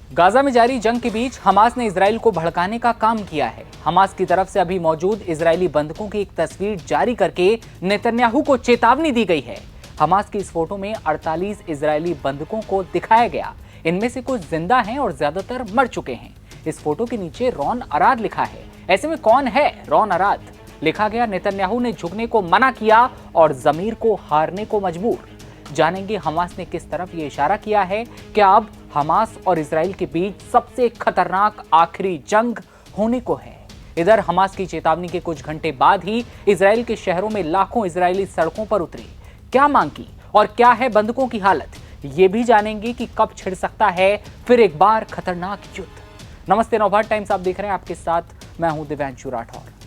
Gaza में जारी जंग के बीच हमास ने इजराइल को भड़काने का काम किया है। हमास की तरफ से अभी मौजूद इजरायली बंधकों की एक तस्वीर जारी करके नेतन्याहू को चेतावनी दी गई है। हमास की इस फोटो में 48 इजरायली बंधकों को दिखाया गया। इनमें से कुछ जिंदा हैं और ज्यादातर मर चुके हैं। इस फोटो के नीचे रॉन अराद लिखा है। ऐसे में कौन है रॉन अराद? लिखा गया, नेतन्याहू ने झुकने को मना किया और जमीर को हारने को मजबूर। जानेंगे हमास ने किस तरफ ये इशारा किया है। क्या अब हमास और इजराइल के बीच सबसे खतरनाक आखिरी जंग होने को है? इधर हमास की चेतावनी के कुछ घंटे बाद ही इजराइल के शहरों में लाखों इजरायली सड़कों पर उतरे। क्या मांग की और क्या है बंधकों की हालत, ये भी जानेंगे कि कब छिड़ सकता है फिर एक बार खतरनाक युद्ध। नमस्ते, नवभारत टाइम्स आप देख रहे हैं, आपके साथ मैं हूं दिव्यांशु राठौर।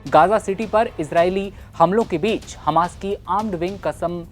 गाजा सिटी पर इजरायली हमलों के बीच हमास की आर्म्ड विंग कसम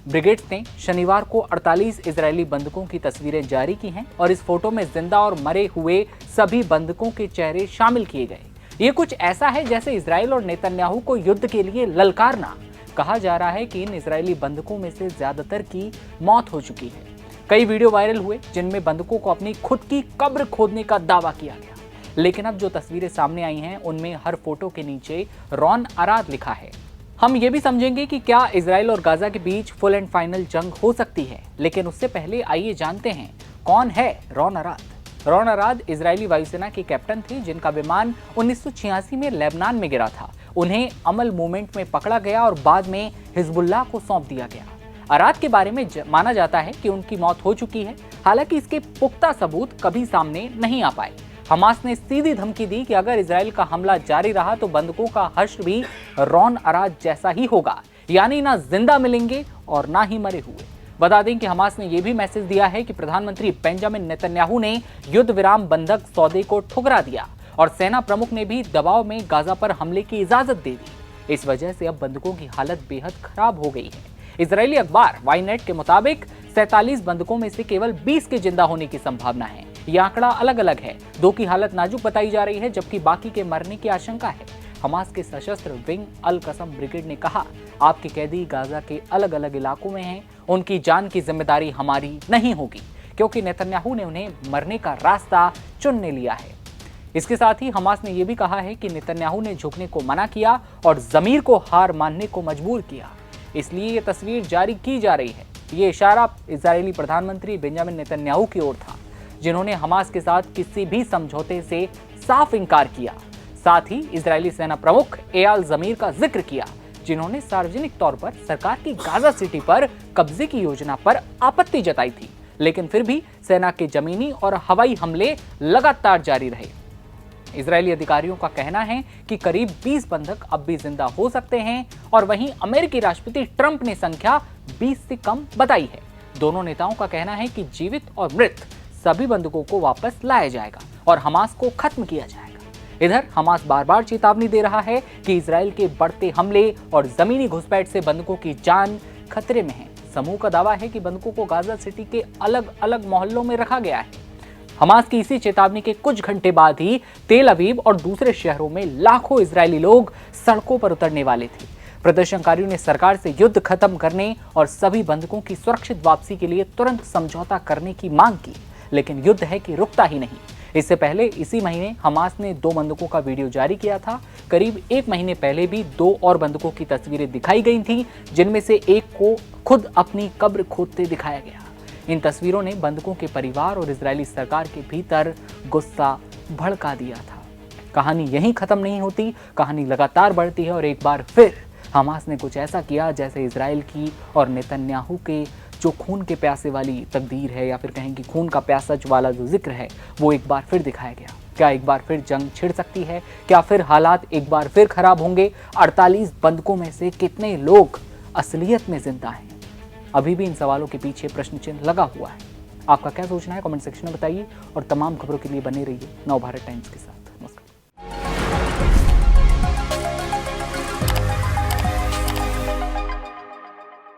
ब्रिगेड्स ने शनिवार को 48 इजरायली बंधकों की तस्वीरें जारी की हैं और इस फोटो में जिंदा और मरे हुए सभी बंधकों के चेहरे शामिल किए गए। ये कुछ ऐसा है जैसे इजराइल और नेतन्याहू को युद्ध के लिए ललकारना। कहा जा रहा है कि इन इजरायली बंधकों में से ज्यादातर की मौत हो चुकी है। कई वीडियो वायरल हुए जिनमें बंधकों को अपनी खुद की कब्र खोदने का दावा किया गया, लेकिन अब जो तस्वीरें सामने आई हैं उनमें हर फोटो के नीचे रॉन अराद लिखा है। हम ये भी समझेंगे कि क्या इजराइल और गाजा के बीच फुल एंड फाइनल जंग हो सकती है, लेकिन उससे पहले आइए जानते हैं कौन है Ron Arad. Ron Arad Israeli वायुसेना के कैप्टन थे जिनका विमान 1986 में लेबनान में गिरा था। उन्हें अमल मूवमेंट में पकड़ा गया और बाद में हिजबुल्लाह को सौंप दिया गया। अराद के बारे में माना जाता है कि उनकी मौत हो चुकी है, हालांकि इसके पुख्ता सबूत कभी सामने नहीं आ पाए। हमास ने सीधी धमकी दी कि अगर इजराइल का हमला जारी रहा तो बंधकों का हश्र भी रॉन अराद जैसा ही होगा, यानी ना जिंदा मिलेंगे और ना ही मरे हुए। बता दें कि हमास ने यह भी मैसेज दिया है कि प्रधानमंत्री बेंजामिन नेतन्याहू ने युद्ध विराम बंधक सौदे को ठुकरा दिया और सेना प्रमुख ने भी दबाव में गाजा पर हमले की इजाजत दे दी। इस वजह से अब बंधकों की हालत बेहद खराब हो गई है। इजरायली अखबार वाईनेट के मुताबिक 47 बंधकों में से केवल 20 के जिंदा होने की संभावना है। यह आंकड़ा अलग अलग है। 2 की हालत नाजुक बताई जा रही है जबकि बाकी के मरने की आशंका है। हमास के सशस्त्र विंग अल कसम ब्रिगेड ने कहा, आपके कैदी गाजा के अलग अलग इलाकों में हैं, उनकी जान की जिम्मेदारी हमारी नहीं होगी क्योंकि नेतन्याहू ने उन्हें मरने का रास्ता चुनने लिया है। इसके साथ ही हमास ने यह भी कहा है कि नेतन्याहू ने झुकने को मना किया और जमीर को हार मानने को मजबूर किया, इसलिए यह तस्वीर जारी की जा रही है। ये इशारा इजरायली प्रधानमंत्री बेंजामिन नेतन्याहू की ओर था, जिन्होंने हमास के साथ किसी भी समझौते से साफ इंकार किया। साथ ही इजरायली सेना प्रमुख एयाल जमीर का जिक्र किया, जिन्होंने सार्वजनिक तौर पर सरकार की गाजा सिटी पर कब्जे की योजना पर आपत्ति जताई थी, लेकिन फिर भी सेना के जमीनी और हवाई हमले लगातार जारी रहे। इजरायली अधिकारियों का कहना है कि करीब 20 बंधक अब भी जिंदा हो सकते हैं और वहीं अमेरिकी राष्ट्रपति ट्रंप ने संख्या 20 से कम बताई है। दोनों नेताओं का कहना है कि जीवित और मृत सभी बंधकों को वापस लाया जाएगा और हमास को खत्म किया जाएगा। इधर हमास बार बार चेतावनी दे रहा है कि इजराइल के बढ़ते हमले और जमीनी घुसपैठ से बंधकों की जान खतरे में है। समूह का दावा है कि बंधकों को गाजा सिटी के अलग अलग मोहल्लों में रखा गया है। हमास की इसी चेतावनी के कुछ घंटे बाद ही तेल अवीव और दूसरे शहरों में लाखों इजरायली लोग सड़कों पर उतरने वाले थे। प्रदर्शनकारियों ने सरकार से युद्ध खत्म करने और सभी बंधकों की सुरक्षित वापसी के लिए तुरंत समझौता करने की मांग की, लेकिन युद्ध है कि रुकता ही नहीं। इससे पहले इसी महीने हमास ने 2 बंधकों का वीडियो जारी किया था। करीब 1 महीने पहले भी 2 और बंधकों की तस्वीरें दिखाई गई थी, जिनमें से एक को खुद अपनी कब्र खोदते दिखाया गया। इन तस्वीरों ने बंधकों के परिवार और इजरायली सरकार के भीतर गुस्सा भड़का दिया था। कहानी यहीं खत्म नहीं होती, कहानी लगातार बढ़ती है और एक बार फिर हमास ने कुछ ऐसा किया जैसे इजराइल की और नेतन्याहू के जो खून के प्यासे वाली तकदीर है, या फिर कहें कि खून का प्यासा वाला जो जिक्र है, वो एक बार फिर दिखाया गया। क्या एक बार फिर जंग छिड़ सकती है? क्या फिर हालात एक बार फिर खराब होंगे? 48 बंधकों में से कितने लोग असलियत में जिंदा हैं? अभी भी इन सवालों के पीछे प्रश्न चिन्ह लगा हुआ है। आपका क्या सोचना है कमेंट सेक्शन में बताइए और तमाम खबरों के लिए बने रहिए नवभारत टाइम्स के साथ।